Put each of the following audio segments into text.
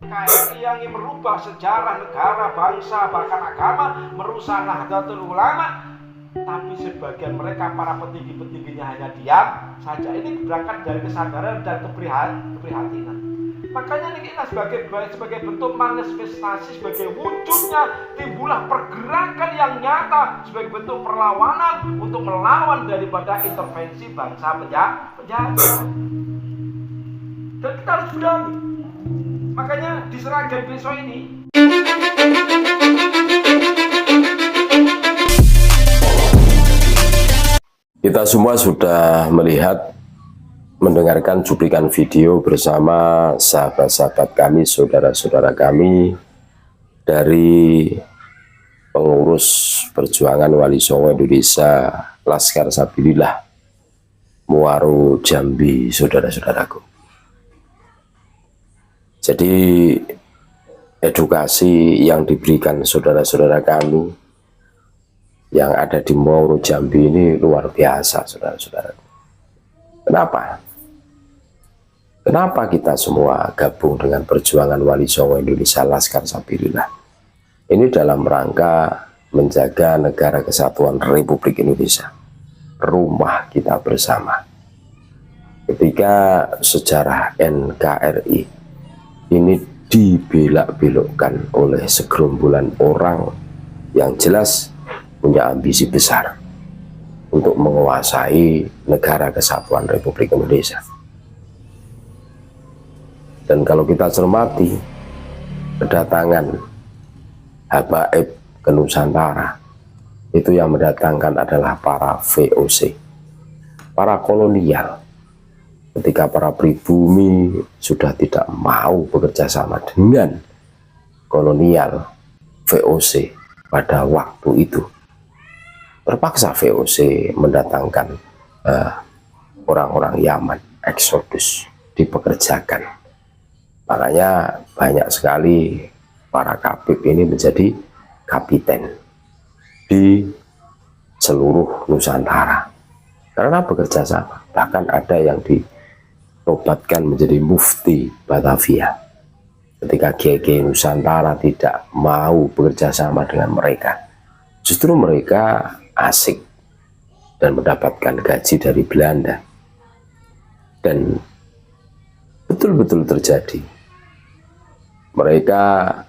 KRI yang ingin merubah sejarah negara, bangsa, bahkan agama, merusak Nahdlatul Ulama, tapi sebagian mereka para petinggi-petingginya hanya diam saja. Ini berangkat dari kesadaran dan keprihatinan. Makanya ini sebagai bentuk manifestasi, sebagai wujudnya timbullah pergerakan yang nyata sebagai bentuk perlawanan untuk melawan daripada intervensi bangsa penjajah. Dan kita harus berani. Makanya di Sragen besok ini kita semua sudah melihat, mendengarkan cuplikan video bersama sahabat-sahabat kami, saudara-saudara kami dari pengurus perjuangan Wali Songo Indonesia Laskar Sabilillah Muaro Jambi, saudara-saudaraku. Jadi edukasi yang diberikan saudara-saudara kami yang ada di Muaro Jambi ini luar biasa, saudara-saudara. Kenapa? Kenapa kita semua gabung dengan perjuangan Wali Songo Indonesia Laskar Sabilillah? Ini dalam rangka menjaga negara kesatuan Republik Indonesia, rumah kita bersama. Ketika sejarah NKRI ini dibelak-belokkan oleh segerombolan orang yang jelas punya ambisi besar untuk menguasai negara kesatuan Republik Indonesia. Dan kalau kita cermati kedatangan habaib ke Nusantara, itu yang mendatangkan adalah para VOC, para kolonial. Ketika para pribumi sudah tidak mau bekerja sama dengan kolonial, VOC pada waktu itu terpaksa VOC mendatangkan orang-orang Yaman, eksodus, dipekerjakan. Makanya banyak sekali para kabib ini menjadi kapiten di seluruh Nusantara karena bekerja sama. Bahkan ada yang dinobatkan menjadi mufti Batavia ketika Kiai Nusantara tidak mau bekerja sama dengan mereka. Justru mereka asik dan mendapatkan gaji dari Belanda. Dan betul-betul terjadi. Mereka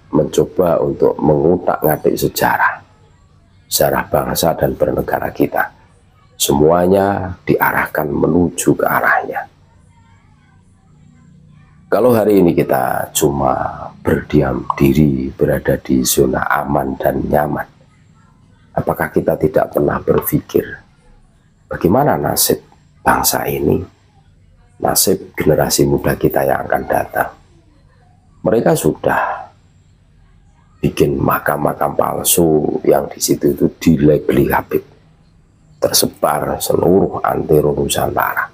mencoba untuk mengutak-ngatik sejarah bangsa dan bernegara kita. Semuanya diarahkan menuju ke arahnya. Kalau hari ini kita cuma berdiam diri, berada di zona aman dan nyaman, apakah kita tidak pernah berpikir bagaimana nasib bangsa ini, nasib generasi muda kita yang akan datang? Mereka sudah bikin makam-makam palsu yang di situ itu dilabeli habib, tersebar seluruh antero Nusantara.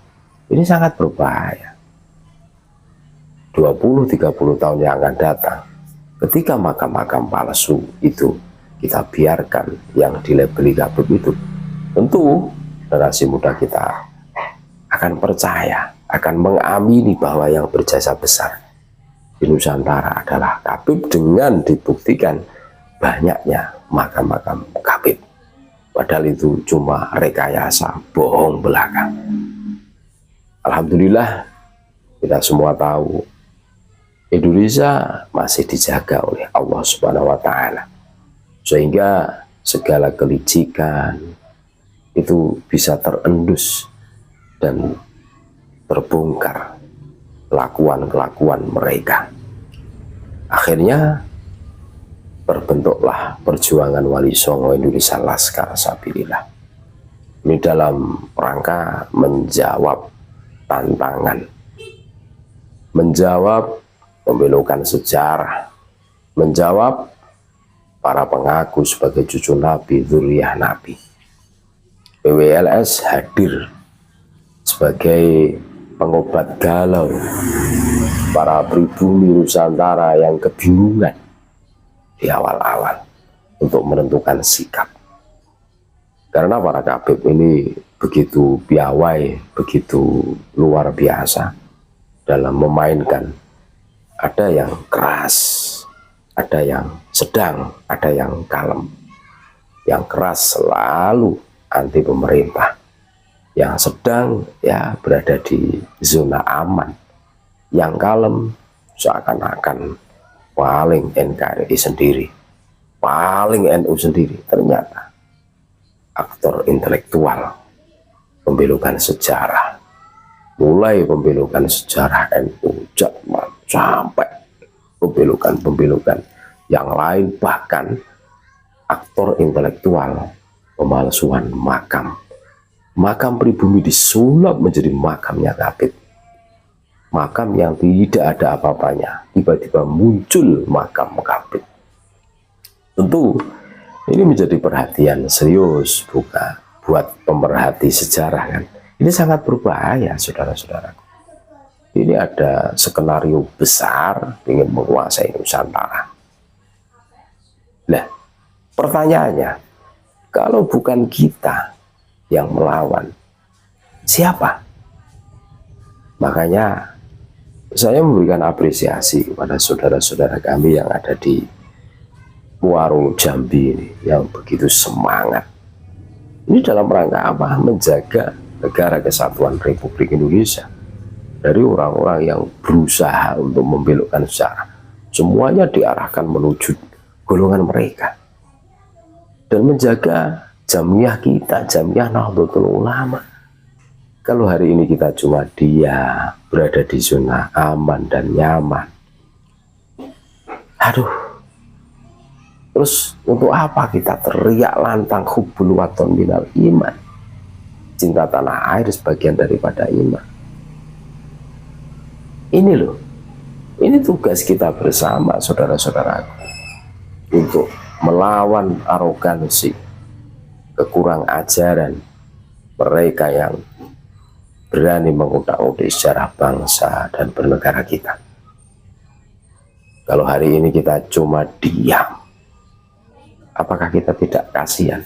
Ini sangat berbahaya. 20-30 tahun yang akan datang, ketika makam-makam palsu itu kita biarkan yang dilabeli habib itu, tentu generasi muda kita akan percaya, akan mengamini bahwa yang berjasa besar di Nusantara adalah habib dengan dibuktikan banyaknya makam-makam habib. Padahal itu cuma rekayasa, bohong belaka. Alhamdulillah kita semua tahu Indonesia masih dijaga oleh Allah Subhanahu wa Ta'ala, sehingga segala kelicikan itu bisa terendus dan terbongkar kelakuan-kelakuan mereka. Akhirnya terbentuklah perjuangan Wali Songo Indonesia Laskar Sabilillah. Ini dalam rangka menjawab tantangan, menjawab pembelokan sejarah, menjawab para pengaku sebagai cucu Nabi, zuriyah Nabi. PWLS hadir sebagai pengobat galau para pribumi Nusantara yang kebingungan di awal-awal untuk menentukan sikap. Karena para kabib ini begitu piawai, begitu luar biasa dalam memainkan Ada yang keras, ada yang sedang, ada yang kalem. Yang keras selalu anti pemerintah, yang sedang ya berada di zona aman, yang kalem seakan-akan paling NKRI sendiri, paling NU sendiri. Ternyata aktor intelektual pembelokan sejarah, mulai pembelokan sejarah NU Jatman sampai pembelokan yang lain, bahkan aktor intelektual pemalsuan makam pribumi disulap menjadi makamnya Kapit, makam yang tidak ada apa-apanya, tiba-tiba muncul makam Kapit. Tentu ini menjadi perhatian serius buat pemerhati sejarah kan. Ini sangat berbahaya, saudara-saudaraku. Ini ada skenario besar ingin menguasai Nusantara. Nah, pertanyaannya, kalau bukan kita yang melawan, siapa? Makanya saya memberikan apresiasi kepada saudara-saudara kami yang ada di Muarung Jambi ini, yang begitu semangat. Ini dalam rangka apa? Menjaga negara kesatuan Republik Indonesia dari orang-orang yang berusaha untuk membelokkan sejarah. Semuanya diarahkan menuju golongan mereka. Dan menjaga jamiah kita, jamiah Nahdlatul Ulama. Kalau hari ini kita cuma berada di zona aman dan nyaman, aduh, terus untuk apa kita teriak lantang hubbul waton minal iman? Cinta tanah air sebagian daripada iman. Ini loh, ini tugas kita bersama, saudara-saudaraku, untuk melawan arogansi, kekurang ajaran mereka yang berani mengutak-utik sejarah bangsa dan bernegara kita. Kalau hari ini kita cuma diam, apakah kita tidak kasihan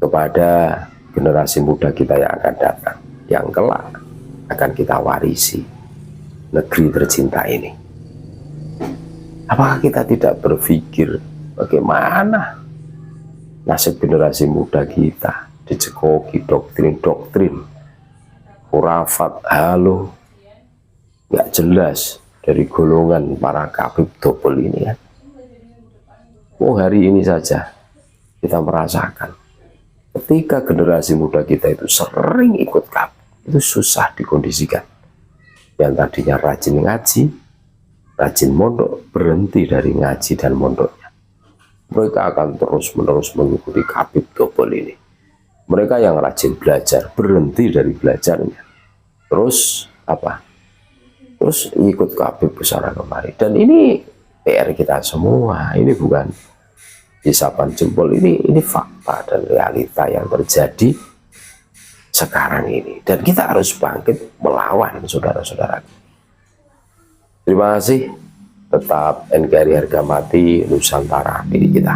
kepada generasi muda kita yang akan datang, yang kelak akan kita warisi negeri tercinta ini? Apakah kita tidak berpikir bagaimana nasib generasi muda kita dicekoki doktrin-doktrin khurafat halu nggak jelas dari golongan para kabib dobel ini kan? Oh, hari ini saja kita merasakan ketika generasi muda kita itu sering ikut kabib, itu susah dikondisikan. Yang tadinya rajin ngaji, rajin mondok, berhenti dari ngaji dan mondoknya, mereka akan terus-menerus mengikuti kabib dobel ini. Mereka yang rajin belajar berhenti dari belajarnya, terus apa? Terus ikut kabib kesana kemari. Dan ini PR kita semua. Ini bukan isapan jempol, ini fakta dan realita yang terjadi sekarang ini. Dan kita harus bangkit melawan, saudara-saudara. Terima kasih. Tetap NKRI harga mati, Nusantara pilih kita.